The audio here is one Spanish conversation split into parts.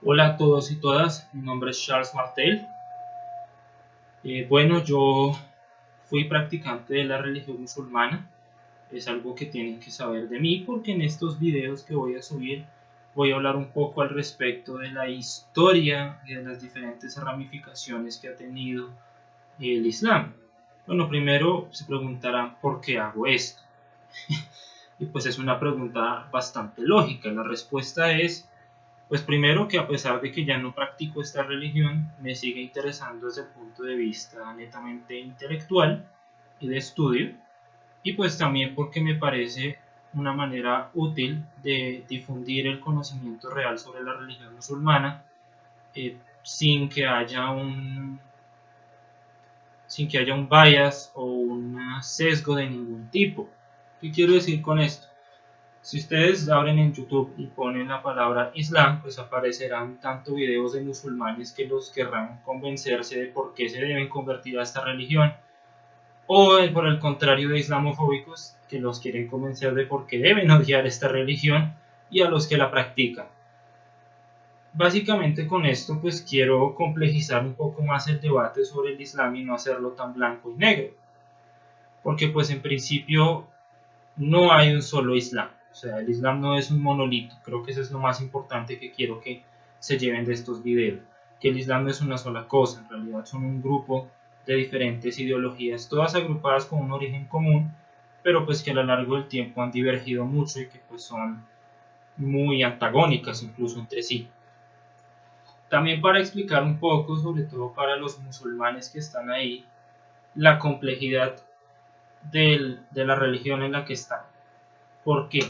Hola a todos y todas, mi nombre es Charles Martel. Bueno, yo fui practicante de la religión musulmana. Es algo que tienen que saber de mí porque en estos videos que voy a subir voy a hablar un poco al respecto de la historia y de las diferentes ramificaciones que ha tenido el Islam. Bueno, primero se preguntarán por qué hago esto. Y pues es una pregunta bastante lógica. La respuesta es pues primero que a pesar de que ya no practico esta religión, me sigue interesando desde el punto de vista netamente intelectual y de estudio, y pues también porque me parece una manera útil de difundir el conocimiento real sobre la religión musulmana sin que haya un bias o un sesgo de ningún tipo. ¿Qué quiero decir con esto? Si ustedes abren en YouTube y ponen la palabra Islam, pues aparecerán tanto videos de musulmanes que los querrán convencerse de por qué se deben convertir a esta religión, o por el contrario de islamofóbicos que los quieren convencer de por qué deben odiar esta religión y a los que la practican. Básicamente con esto pues quiero complejizar un poco más el debate sobre el Islam y no hacerlo tan blanco y negro, porque pues en principio no hay un solo Islam. O sea, el Islam no es un monolito. Creo que eso es lo más importante que quiero que se lleven de estos videos. Que el Islam no es una sola cosa, en realidad son un grupo de diferentes ideologías, todas agrupadas con un origen común, pero pues que a lo largo del tiempo han divergido mucho y que pues son muy antagónicas incluso entre sí. También para explicar un poco, sobre todo para los musulmanes que están ahí, la complejidad de la religión en la que están. ¿Por qué?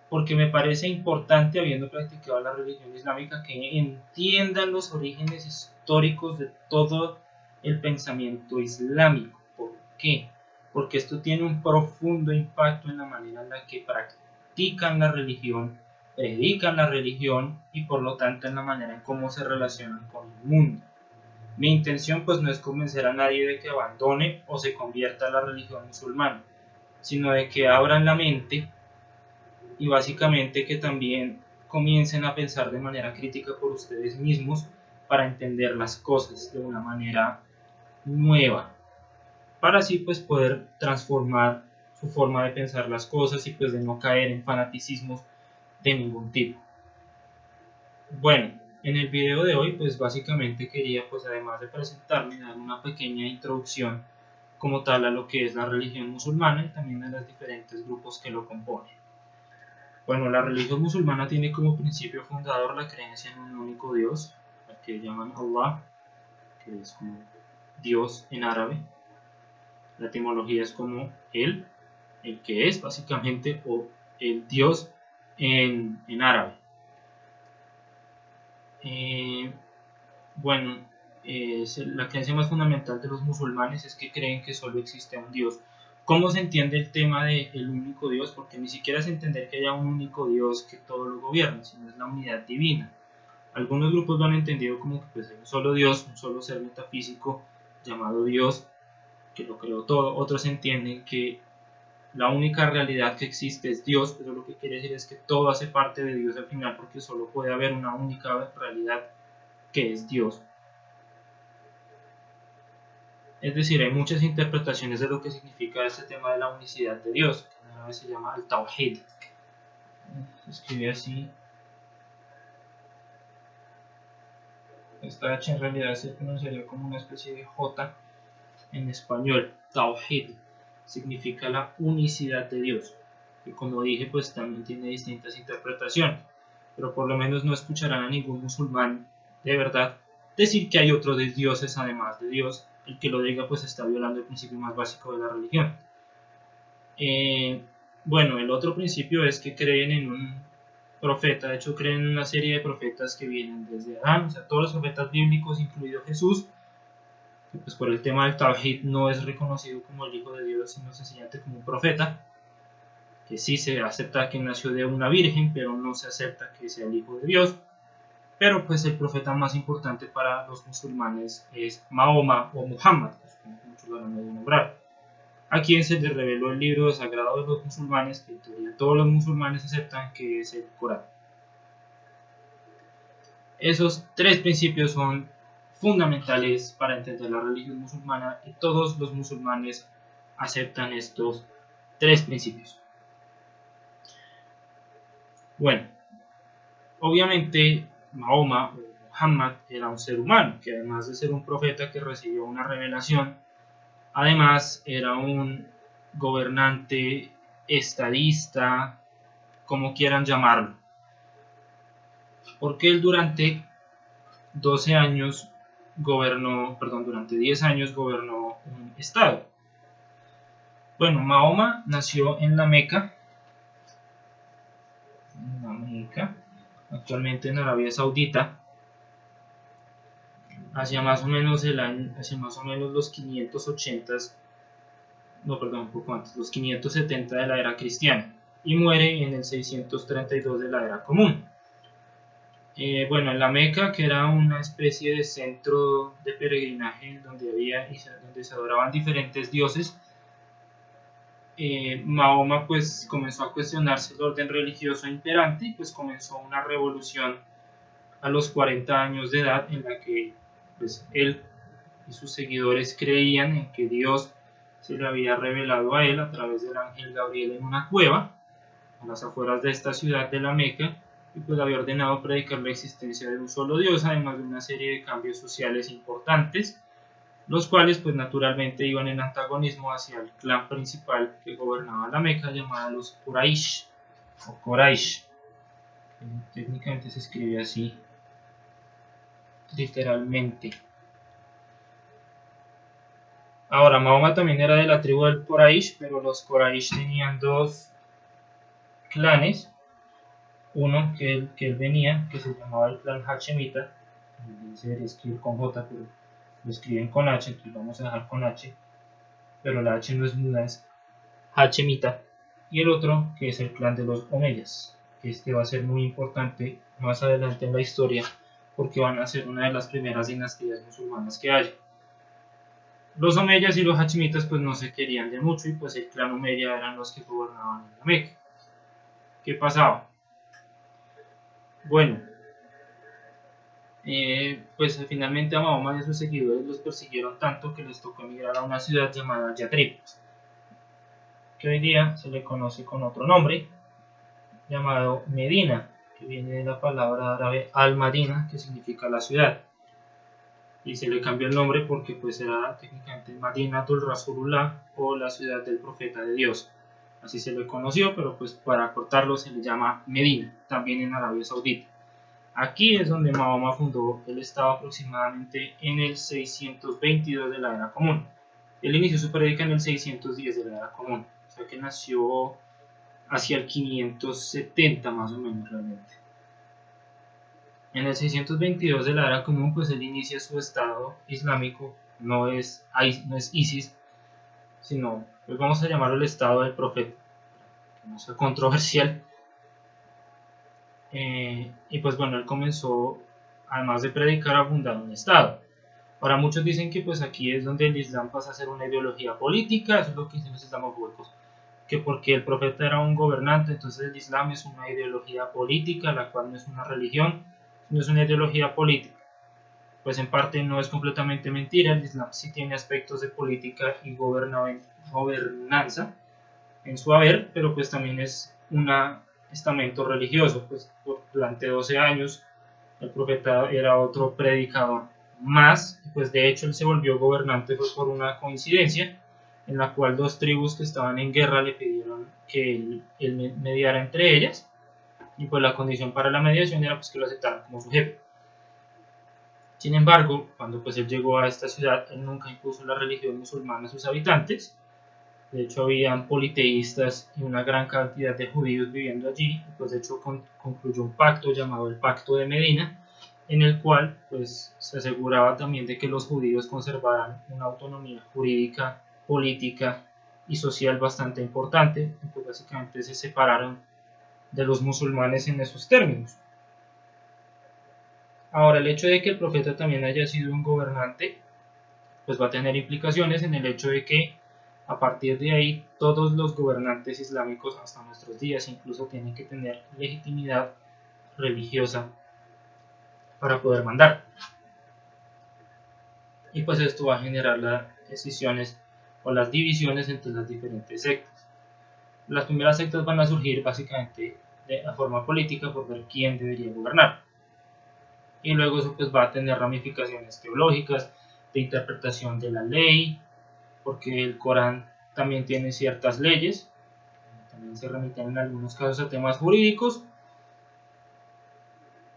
Porque me parece importante, habiendo practicado la religión islámica, que entiendan los orígenes históricos de todo el pensamiento islámico. ¿Por qué? Porque esto tiene un profundo impacto en la manera en la que practican la religión, predican la religión y por lo tanto en la manera en cómo se relacionan con el mundo. Mi intención pues no es convencer a nadie de que abandone o se convierta a la religión musulmana, sino de que abran la mente y básicamente que también comiencen a pensar de manera crítica por ustedes mismos para entender las cosas de una manera nueva, para así pues poder transformar su forma de pensar las cosas y pues de no caer en fanaticismos de ningún tipo. Bueno, en el video de hoy pues básicamente quería pues además de presentarme dar una pequeña introducción como tal a lo que es la religión musulmana y también a los diferentes grupos que lo componen. Bueno, la religión musulmana tiene como principio fundador la creencia en un único Dios, al que llaman Allah, que es como Dios en árabe. La etimología es como el que es básicamente, o el Dios en árabe. Bueno, la creencia más fundamental de los musulmanes es que creen que solo existe un Dios. ¿Cómo se entiende el tema del único Dios? Porque ni siquiera es entender que haya un único Dios que todo lo gobierna, sino es la unidad divina. Algunos grupos lo han entendido como que pues, hay un solo Dios, un solo ser metafísico llamado Dios, que lo creó todo. Otros entienden que la única realidad que existe es Dios, pero lo que quiere decir es que todo hace parte de Dios al final, porque solo puede haber una única realidad que es Dios. Es decir, hay muchas interpretaciones de lo que significa este tema de la unicidad de Dios, que en árabe se llama al-Tawhid. Se escribe así. Esta H en realidad se pronunciaría como una especie de J en español. Tawhid significa la unicidad de Dios, que como dije pues también tiene distintas interpretaciones, pero por lo menos no escucharán a ningún musulmán de verdad decir que hay otros dioses además de Dios. El que lo diga pues está violando el principio más básico de la religión. Bueno, el otro principio es que creen en un profeta, de hecho creen en una serie de profetas que vienen desde Adán, o sea, todos los profetas bíblicos, incluido Jesús, que pues por el tema del Tawhid no es reconocido como el Hijo de Dios, sino sencillamente como un profeta, que sí se acepta que nació de una virgen, pero no se acepta que sea el Hijo de Dios. Pero pues el profeta más importante para los musulmanes es Mahoma o Muhammad, como muchos lo han de nombrar, a quien se le reveló el libro sagrado de los musulmanes, que en teoría todos los musulmanes aceptan que es el Corán. Esos tres principios son fundamentales para entender la religión musulmana y todos los musulmanes aceptan estos tres principios. Bueno, obviamente Mahoma o Muhammad era un ser humano que, además de ser un profeta que recibió una revelación, además era un gobernante, estadista, como quieran llamarlo, porque él durante 12 años durante 10 años gobernó un estado. Bueno, Mahoma nació en la Meca, actualmente en Arabia Saudita, hacia más o menos los 580, no, perdón, un poco antes, los 570 de la era cristiana, y muere en el 632 de la era común. Bueno, en la Meca, que era una especie de centro de peregrinaje donde se adoraban diferentes dioses, Mahoma pues comenzó a cuestionarse el orden religioso imperante y pues comenzó una revolución a los 40 años de edad en la que pues él y sus seguidores creían en que Dios se le había revelado a él a través del ángel Gabriel en una cueva a las afueras de esta ciudad de la Meca, y pues había ordenado predicar la existencia de un solo Dios, además de una serie de cambios sociales importantes, los cuales pues naturalmente iban en antagonismo hacia el clan principal que gobernaba la Meca, llamada los Quraysh o Quraysh. Técnicamente se escribe así, literalmente. Ahora, Mahoma también era de la tribu del Quraysh, pero los Quraysh tenían dos clanes. Uno que él venía, que se llamaba el clan Hachemita, se debería escribir con J, pero lo escriben con H, entonces vamos a dejar con H, pero la H no es muda, es Hachemita. Y el otro, que es el clan de los Omeyas. Este va a ser muy importante más adelante en la historia, porque van a ser una de las primeras dinastías musulmanas que haya. Los Omeyas y los Hachemitas pues no se querían de mucho, y pues el clan Omeya eran los que gobernaban en la Meca. ¿Qué pasaba? Bueno, pues finalmente a Mahoma y a sus seguidores los persiguieron tanto que les tocó emigrar a una ciudad llamada Yatrib, que hoy día se le conoce con otro nombre, llamado Medina, que viene de la palabra árabe al-Madina, que significa la ciudad. Y se le cambió el nombre porque pues era técnicamente Madinatul Rasulullah, o la ciudad del profeta de Dios. Así se le conoció, pero pues para cortarlo se le llama Medina, también en Arabia Saudita. Aquí es donde Mahoma fundó el estado aproximadamente en el 622 de la era común. Él inició su prédica en el 610 de la era común, o sea que nació hacia el 570 más o menos realmente. En el 622 de la era común, pues él inicia su estado islámico, no es ISIS, sino, pues vamos a llamarlo el estado del profeta, que no sea controversial. Y pues bueno, él comenzó, además de predicar, a fundar un estado. Ahora muchos dicen que pues aquí es donde el Islam pasa a ser una ideología política, eso es lo que dicen los islamofóbicos, que porque el profeta era un gobernante, entonces el Islam es una ideología política, la cual no es una religión, sino es una ideología política. Pues en parte no es completamente mentira, el Islam sí tiene aspectos de política y gobernanza en su haber, pero pues también es un estamento religioso, pues durante 12 años el profeta era otro predicador más, pues de hecho él se volvió gobernante fue por una coincidencia en la cual dos tribus que estaban en guerra le pidieron que él mediara entre ellas, y pues la condición para la mediación era pues que lo aceptaran como su jefe. Sin embargo, cuando pues él llegó a esta ciudad, él nunca impuso la religión musulmana a sus habitantes. De hecho, habían politeístas y una gran cantidad de judíos viviendo allí. Pues de hecho concluyó un pacto llamado el Pacto de Medina, en el cual pues se aseguraba también de que los judíos conservaran una autonomía jurídica, política y social bastante importante, y pues básicamente se separaron de los musulmanes en esos términos. Ahora, el hecho de que el profeta también haya sido un gobernante, pues va a tener implicaciones en el hecho de que a partir de ahí todos los gobernantes islámicos hasta nuestros días incluso tienen que tener legitimidad religiosa para poder mandar. Y pues esto va a generar las decisiones o las divisiones entre las diferentes sectas. Las primeras sectas van a surgir básicamente de la forma política por ver quién debería gobernar. Y luego eso pues va a tener ramificaciones teológicas, de interpretación de la ley, porque el Corán también tiene ciertas leyes, también se remiten en algunos casos a temas jurídicos,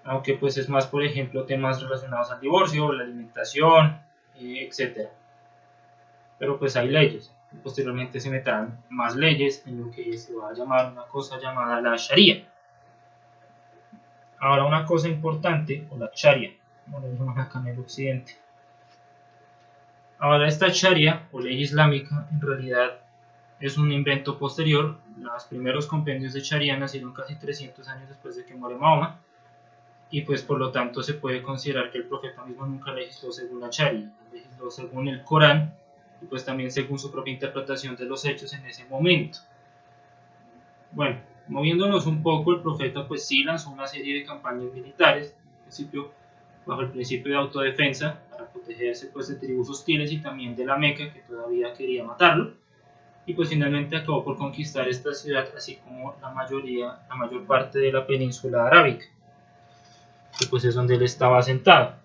aunque pues es más, por ejemplo, temas relacionados al divorcio, la alimentación, etc. Pero pues hay leyes, y posteriormente se meterán más leyes en lo que se va a llamar una cosa llamada la Sharia. Ahora una cosa importante, o la Sharia, como lo llaman acá en el occidente. Ahora esta Sharia, o ley islámica, en realidad es un invento posterior. Los primeros compendios de Sharia nacieron casi 300 años después de que muere Mahoma, y pues por lo tanto se puede considerar que el profeta mismo nunca legisló según la Sharia, legisló según el Corán, y pues también según su propia interpretación de los hechos en ese momento. Bueno, moviéndonos un poco, el profeta pues sí lanzó una serie de campañas militares, en principio bajo el principio de autodefensa, para protegerse pues de tribus hostiles y también de la Meca, que todavía quería matarlo, y pues finalmente acabó por conquistar esta ciudad, así como la mayor parte de la península arábica, que pues es donde él estaba asentado.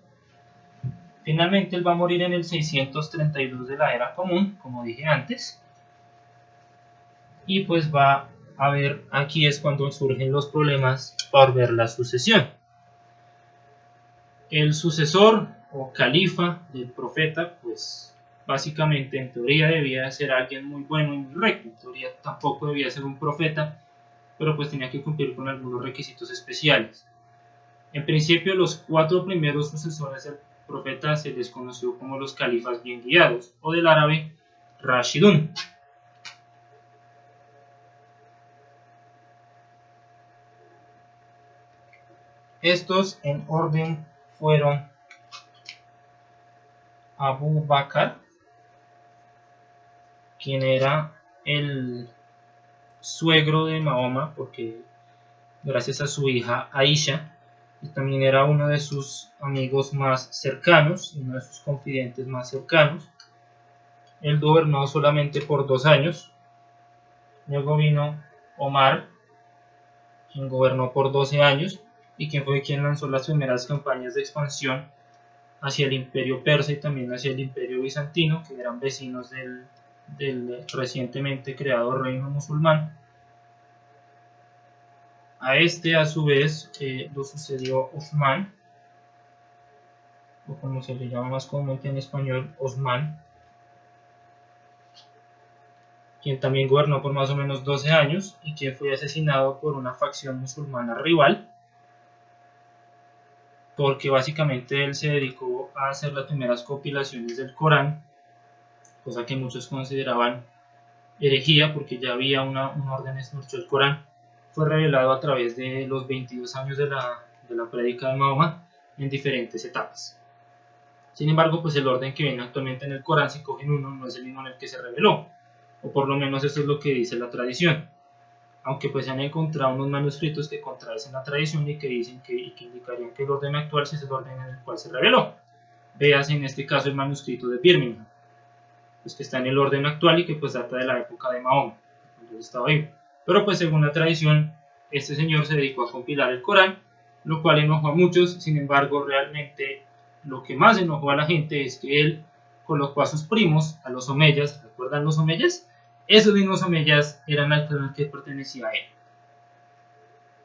Finalmente él va a morir en el 632 de la era común, como dije antes, y pues va a ver, aquí es cuando surgen los problemas por ver la sucesión. El sucesor o califa del profeta, pues básicamente en teoría debía ser alguien muy bueno y muy recto, en teoría tampoco debía ser un profeta, pero pues tenía que cumplir con algunos requisitos especiales. En principio los 4 primeros sucesores del profeta se les conoció como los califas bien guiados, o del árabe Rashidun. Estos en orden fueron Abu Bakr, quien era el suegro de Mahoma, porque gracias a su hija Aisha, y también era uno de sus amigos más cercanos, uno de sus confidentes más cercanos. Él gobernó solamente por 2 años. Luego vino Omar, quien gobernó por 12 años y quien fue quien lanzó las primeras campañas de expansión hacia el imperio persa y también hacia el imperio bizantino, que eran vecinos del recientemente creado reino musulmán. A este, a su vez, lo sucedió Uthman, o como se le llama más comúnmente en español, Osman, quien también gobernó por más o menos 12 años y quien fue asesinado por una facción musulmana rival, porque básicamente él se dedicó a hacer las primeras compilaciones del Corán, cosa que muchos consideraban herejía porque ya había un orden escrito del Corán. Fue revelado a través de los 22 años de la prédica de Mahoma en diferentes etapas. Sin embargo, pues el orden que viene actualmente en el Corán, si cogen uno, no es el mismo en el que se reveló, o por lo menos eso es lo que dice la tradición. Aunque pues se han encontrado unos manuscritos que contradicen la tradición y que dicen que indicarían que el orden actual es el orden en el cual se reveló. Veas en este caso el manuscrito de Birmingham, pues que está en el orden actual y que pues data de la época de Mahoma, cuando él estaba vivo. Pero pues según la tradición, este señor se dedicó a compilar el Corán, lo cual enojó a muchos. Sin embargo, realmente lo que más enojó a la gente es que él colocó a sus primos, a los omeyas. ¿Recuerdan los omeyas? Esos mismos omeyas eran al clan que pertenecía a él.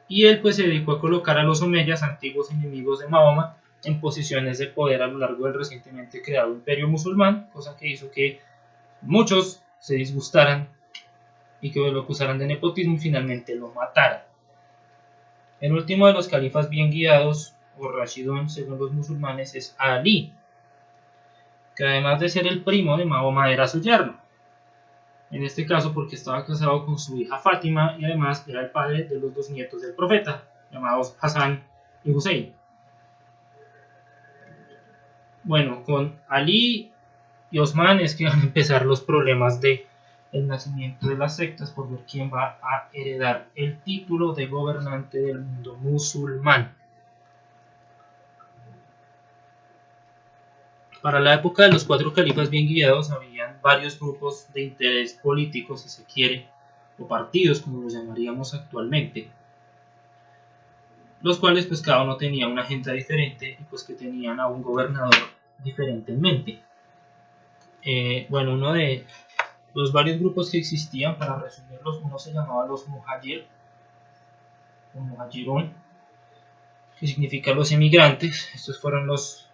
Y él pues se dedicó a colocar a los omeyas, antiguos enemigos de Mahoma, en posiciones de poder a lo largo del recientemente creado imperio musulmán, cosa que hizo que muchos se disgustaran y que lo acusaran de nepotismo y finalmente lo mataran. El último de los califas bien guiados, o Rashidun según los musulmanes, es Ali, que además de ser el primo de Mahoma era su yerno. En este caso porque estaba casado con su hija Fátima y además era el padre de los 2 nietos del profeta, llamados Hassan y Hussein. Bueno, con Ali y Osman es que van a empezar los problemas de el nacimiento de las sectas, por ver quién va a heredar el título de gobernante del mundo musulmán. Para la época de los 4 califas bien guiados, habían varios grupos de interés político, si se quiere, o partidos, como los llamaríamos actualmente, los cuales pues cada uno tenía una agenda diferente y pues que tenían a un gobernador diferente en mente. Bueno, uno de los varios grupos que existían, para resumirlos, uno se llamaba los Muhajir, o Muhajirun, que significa los emigrantes. Estos fueron los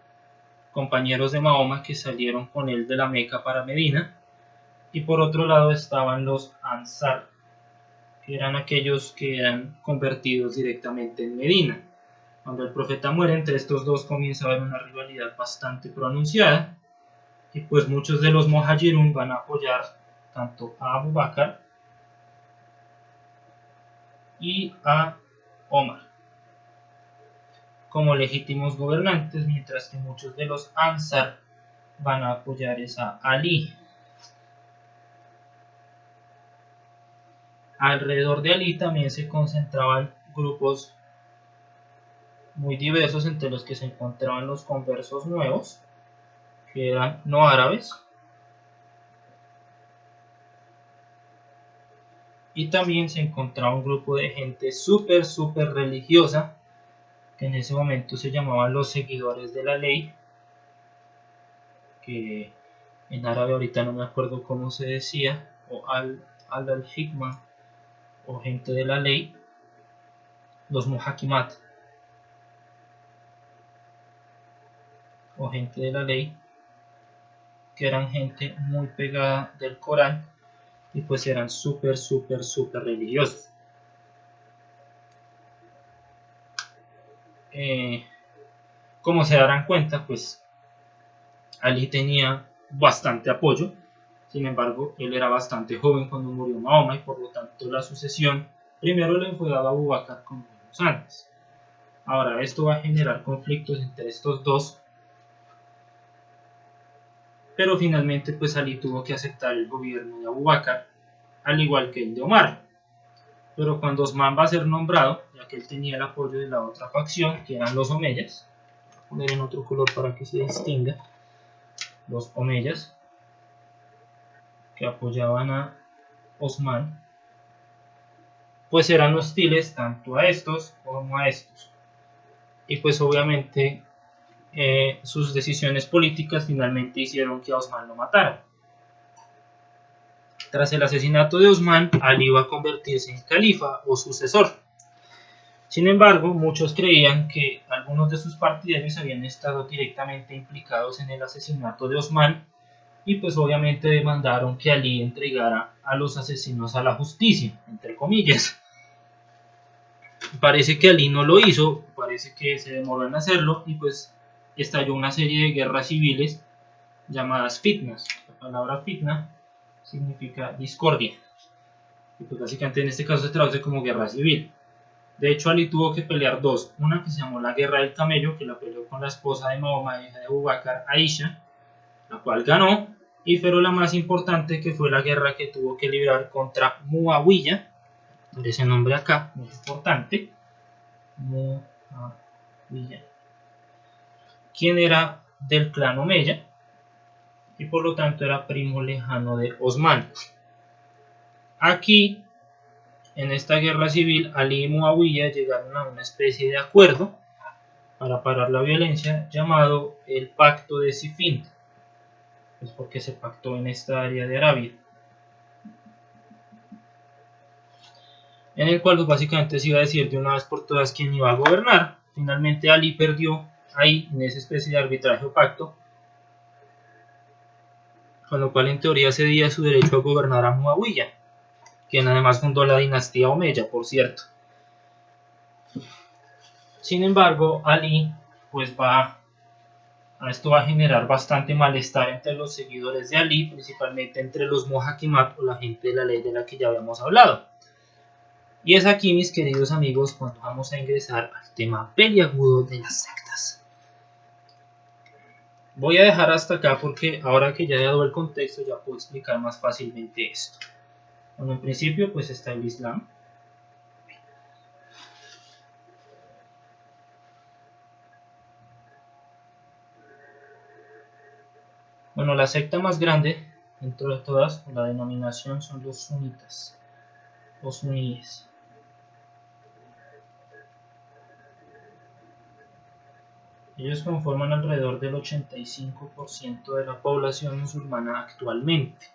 compañeros de Mahoma que salieron con él de la Meca para Medina. Y por otro lado estaban los Ansar, que eran aquellos que eran convertidos directamente en Medina. Cuando el profeta muere, entre estos dos comienza a haber una rivalidad bastante pronunciada, y pues muchos de los Muhajirun van a apoyar tanto a Abu Bakr y a Omar como legítimos gobernantes, mientras que muchos de los Ansar van a apoyar a Ali. Alrededor de Ali también se concentraban grupos muy diversos, entre los que se encontraban los conversos nuevos, que eran no árabes, y también se encontraba un grupo de gente súper religiosa, que en ese momento se llamaban los seguidores de la ley, que en árabe ahorita no me acuerdo cómo se decía, o al-hikmah, o gente de la ley, los muhakimat, o gente de la ley, que eran gente muy pegada del Corán, y pues eran súper religiosos. Como se darán cuenta, pues Ali tenía bastante apoyo. Sin embargo, él era bastante joven cuando murió Mahoma, y por lo tanto la sucesión primero le fue dada a Abu Bakr como años antes. Ahora, esto va a generar conflictos entre estos dos, pero finalmente pues Ali tuvo que aceptar el gobierno de Abu Bakr, al igual que el de Omar. Pero cuando Osman va a ser nombrado, ya que él tenía el apoyo de la otra facción, que eran los omeyas, voy a poner en otro color para que se distinga, los omeyas, que apoyaban a Osman, pues eran hostiles tanto a estos como a estos. Y pues obviamente sus decisiones políticas finalmente hicieron que a Osman lo mataran. Tras el asesinato de Osman, Ali iba a convertirse en califa o sucesor. Sin embargo, muchos creían que algunos de sus partidarios habían estado directamente implicados en el asesinato de Osman, y pues obviamente demandaron que Ali entregara a los asesinos a la justicia, entre comillas. Parece que Ali no lo hizo, parece que se demoró en hacerlo, y pues estalló una serie de guerras civiles llamadas fitnas. La palabra fitna significa discordia, y pues básicamente en este caso se traduce como guerra civil. De hecho, Ali tuvo que pelear dos, una que se llamó la Guerra del Camello, que la peleó con la esposa de Mahoma, hija de Abu Bakr, Aisha, la cual ganó, y pero la más importante, que fue la guerra que tuvo que librar contra Muawiyah, por ese nombre acá, muy importante, Muawiyah, quien era del clan Omeya, y por lo tanto era primo lejano de Osman. Aquí, en esta guerra civil, Ali y Muawiyah llegaron a una especie de acuerdo para parar la violencia, llamado el Pacto de Siffin, pues porque se pactó en esta área de Arabia, en el cual pues básicamente se iba a decir de una vez por todas quién iba a gobernar. Finalmente Ali perdió ahí en esa especie de arbitraje o pacto, con lo cual en teoría cedía su derecho a gobernar a Muawiyah, quien además fundó la dinastía Omeya, por cierto. Sin embargo, Ali pues esto va a generar bastante malestar entre los seguidores de Ali, principalmente entre los muhakimat, o la gente de la ley de la que ya habíamos hablado. Y es aquí, mis queridos amigos, cuando vamos a ingresar al tema peliagudo de las sectas. Voy a dejar hasta acá porque ahora que ya he dado el contexto ya puedo explicar más fácilmente esto. Bueno, en principio pues está el Islam. Bueno, la secta más grande dentro de todas, la denominación, son los sunitas, o suníes. Ellos conforman alrededor del 85% de la población musulmana actualmente.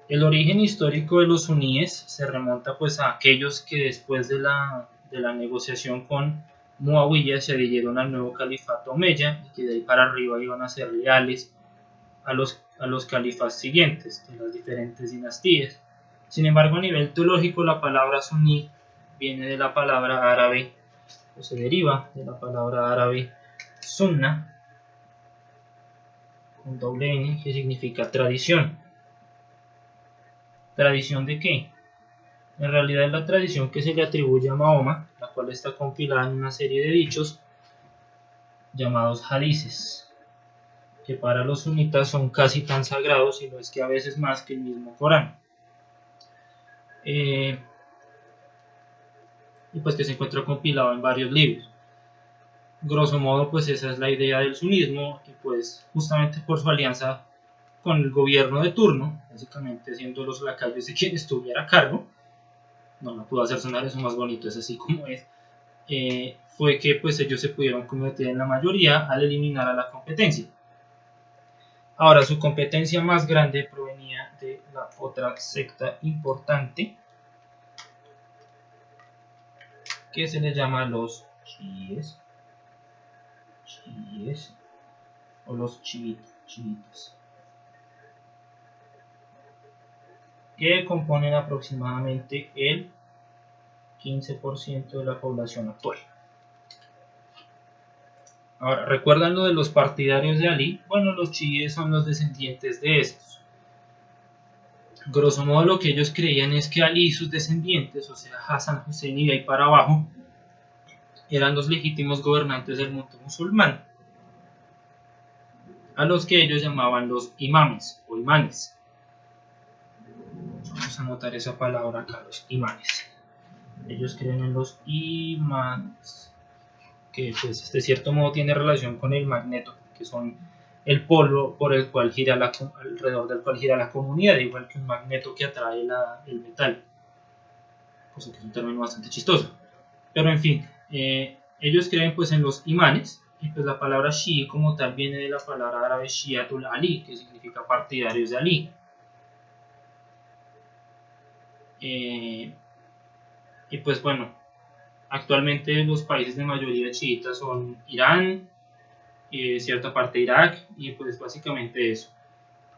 El origen histórico de los suníes se remonta pues a aquellos que después de la negociación con Muawiyah se adhirieron al nuevo califato omeya y que de ahí para arriba iban a ser leales a los califas siguientes de las diferentes dinastías. Sin embargo, a nivel teológico, la palabra suní viene de la palabra árabe, o se deriva de la palabra árabe sunna, con doble N, que significa tradición. ¿Tradición de qué? En realidad es la tradición que se le atribuye a Mahoma, la cual está compilada en una serie de dichos llamados hadices, que para los sunitas son casi tan sagrados, y no es que a veces más que el mismo Corán. Y pues que se encuentra compilado en varios libros. Grosso modo, pues esa es la idea del sunismo, y pues justamente por su alianza con el gobierno de turno, básicamente siendo los lacayos de quien estuviera a cargo, no me puedo hacer sonar eso más bonito, es así como es, fue que pues ellos se pudieron convertir en la mayoría al eliminar a la competencia. Ahora, su competencia más grande provenía de la otra secta importante, que se les llama los chiíes, o los chiitas, que componen aproximadamente el 15% de la población actual. Ahora, ¿recuerdan lo de los partidarios de Ali? Bueno, los chiíes son los descendientes de estos. Grosso modo, lo que ellos creían es que Ali y sus descendientes, o sea, Hassan, Hussein y de ahí para abajo, eran los legítimos gobernantes del mundo musulmán, a los que ellos llamaban los imames o imanes. Vamos a anotar esa palabra acá, los imanes. Ellos creen en los imanes, que pues de cierto modo tiene relación con el magneto, que son el polo por el cual gira alrededor del cual gira la comunidad, igual que un magneto que atrae el metal, cosa que es un término bastante chistoso. Pero en fin, ellos creen pues en los imanes, y pues la palabra Shii como tal viene de la palabra árabe Shiatul Ali, que significa partidarios de Ali. Y pues bueno, actualmente los países de mayoría chiitas son Irán, cierta parte de Irak, y pues básicamente eso.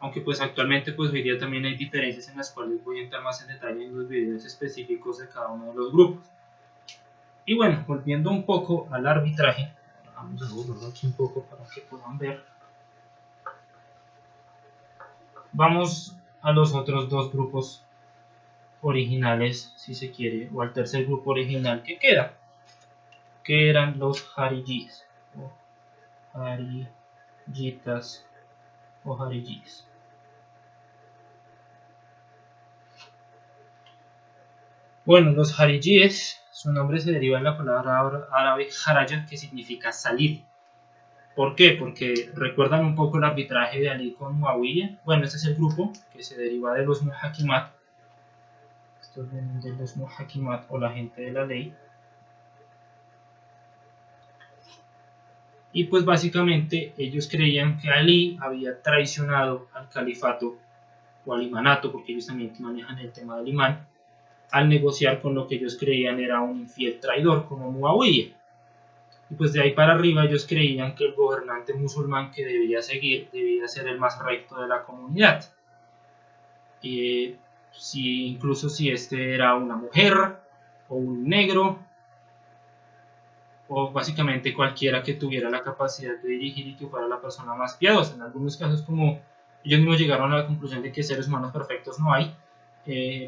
Aunque pues actualmente pues hoy día también hay diferencias en las cuales voy a entrar más en detalle en los videos específicos de cada uno de los grupos. Y bueno, volviendo un poco al arbitraje, vamos a borrarlo aquí un poco para que puedan ver. Vamos a los otros dos grupos originales, si se quiere, o al tercer grupo original que queda, que eran los Harijis, o Harijitas, o Harijis. Bueno, los Harijis, su nombre se deriva de la palabra árabe Haraya, que significa salir. ¿Por qué? Porque recuerdan un poco el arbitraje de Ali con Muawiyah. Bueno, este es el grupo que se deriva de los Muhakimat. Estos vienen de los Muhakimat, o la gente de la ley. Y pues básicamente ellos creían que Ali había traicionado al califato o al imanato, porque ellos también manejan el tema del imán, al negociar con lo que ellos creían era un infiel traidor como Muawiyah. Y pues de ahí para arriba ellos creían que el gobernante musulmán que debía seguir debía ser el más recto de la comunidad. Incluso si este era una mujer o un negro, o básicamente cualquiera que tuviera la capacidad de dirigir y que fuera la persona más piadosa. En algunos casos, como ellos mismos llegaron a la conclusión de que seres humanos perfectos no hay,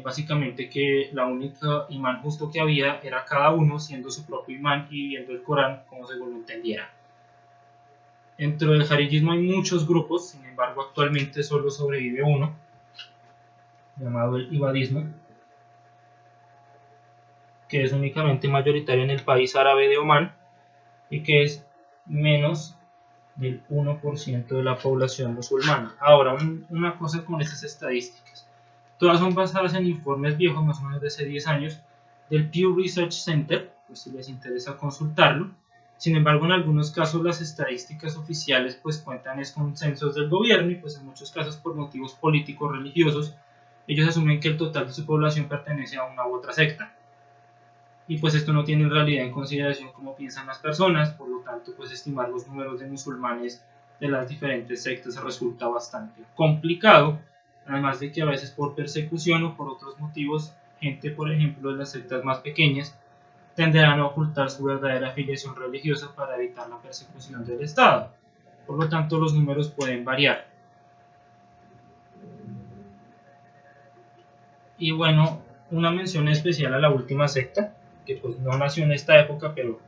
básicamente que la única imán justo que había era cada uno siendo su propio imán y viendo el Corán como según lo entendiera. Dentro del harijismo hay muchos grupos, sin embargo actualmente solo sobrevive uno, llamado el ibadismo, que es únicamente mayoritario en el país árabe de Omán y que es menos del 1% de la población musulmana. Ahora, una cosa con estas estadísticas. Todas son basadas en informes viejos, más o menos de hace 10 años, del Pew Research Center, pues si les interesa consultarlo. Sin embargo, en algunos casos las estadísticas oficiales pues cuentan es con censos del gobierno y pues en muchos casos por motivos políticos religiosos, ellos asumen que el total de su población pertenece a una u otra secta. Y pues esto no tiene en realidad en consideración cómo piensan las personas, por lo tanto pues estimar los números de musulmanes de las diferentes sectas resulta bastante complicado, además de que a veces por persecución o por otros motivos, gente por ejemplo de las sectas más pequeñas tenderán a ocultar su verdadera afiliación religiosa para evitar la persecución del Estado. Por lo tanto los números pueden variar. Y bueno, una mención especial a la última secta, que pues no nació en esta época, pero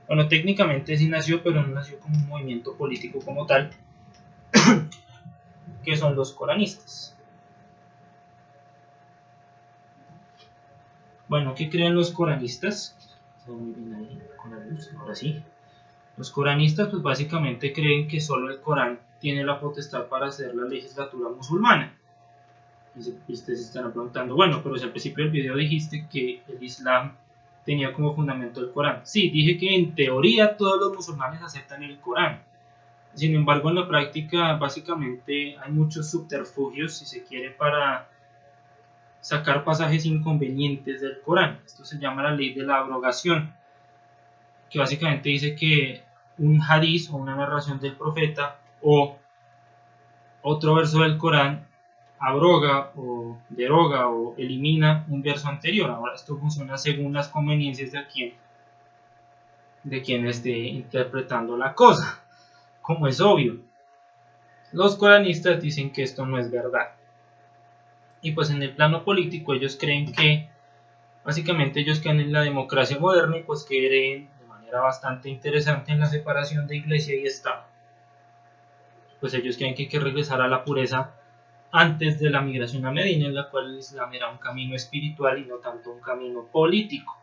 bueno, técnicamente sí nació, pero no nació como un movimiento político como tal, que son los coranistas. Bueno, ¿qué creen los coranistas? Muy bien ahí con la luz, ahora sí. Los coranistas pues básicamente creen que solo el Corán tiene la potestad para hacer la legislatura musulmana. Y ustedes se estarán preguntando, bueno, pero si al principio del video dijiste que el Islam tenía como fundamento el Corán. Sí, dije que en teoría todos los musulmanes aceptan el Corán. Sin embargo, en la práctica básicamente hay muchos subterfugios, si se quiere, para sacar pasajes inconvenientes del Corán. Esto se llama la ley de la abrogación, que básicamente dice que un hadiz o una narración del profeta o otro verso del Corán abroga o deroga o elimina un verso anterior. Ahora esto funciona según las conveniencias de quien esté interpretando la cosa, como es obvio. Los coranistas dicen que esto no es verdad. Y pues en el plano político ellos creen que, básicamente ellos creen en la democracia moderna y pues creen de manera bastante interesante en la separación de iglesia y Estado. Pues ellos creen que hay que regresar a la pureza antes de la migración a Medina, en la cual el Islam era un camino espiritual y no tanto un camino político.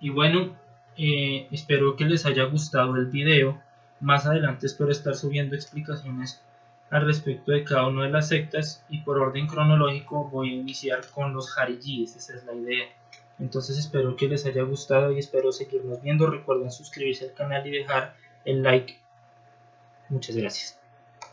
Y bueno, espero que les haya gustado el video. Más adelante espero estar subiendo explicaciones al respecto de cada una de las sectas y por orden cronológico voy a iniciar con los Harijis, esa es la idea. Entonces espero que les haya gustado y espero seguirnos viendo. Recuerden suscribirse al canal y dejar el like. Muchas gracias.